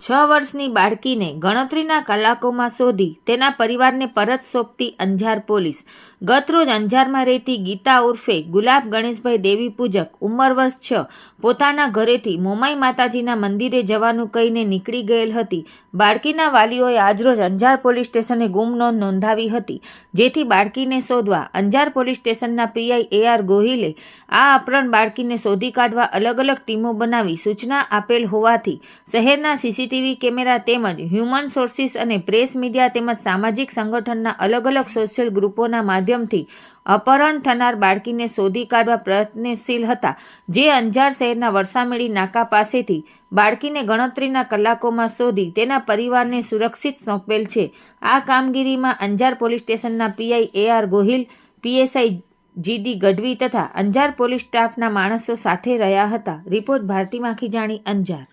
6 વર્ષની બાળકીને ગણતરીના કલાકોમાં શોધી તેના પરિવારને પરત સોંપતી અંજાર પોલીસ। ગતરોજ અંજારમાં રહેતી ગીતા ઉર્ફે ગુલાબ ગણેશભાઈ દેવી પૂજક ઉંમર વર્ષ 6 પોતાના ઘરેથી મોમાઈ માતાજીના મંદિરે જવાનું કહીને નીકળી ગયેલ હતી। બાળકીના વાલીઓએ આજરોજ અંજાર પોલીસ સ્ટેશને ગુમ નોંધ નોંધાવી હતી, જેથી બાળકીને શોધવા અંજાર પોલીસ સ્ટેશનના પીઆઈ AR ગોહિલે આ અપહરણ બાળકીને શોધી કાઢવા અલગ અલગ ટીમો બનાવી સૂચના આપેલ હોવાથી શહેરના CCTV કેમેરા તેમજ હ્યુમન સોર્સિસ અને પ્રેસ મીડિયા તેમજ સામાજિક સંગઠનના અલગ અલગ સોશિયલ ગ્રુપોના માધ્યમથી અપહરણ થનાર બાળકીને શોધી કાઢવા પ્રયત્નશીલ હતા, જે અંજાર શહેરના વરસામેડી નાકા પાસેથી બાળકીને ગણતરીના કલાકોમાં શોધી તેના પરિવારને સુરક્ષિત સોંપેલ છે। આ કામગીરીમાં અંજાર પોલીસ સ્ટેશનના PI AR Gohil, PSI GD Gadhvi તથા અંજાર પોલીસ સ્ટાફના માણસો સાથે રહ્યા હતા। રિપોર્ટ ભારતી માખીજાણી, અંજાર।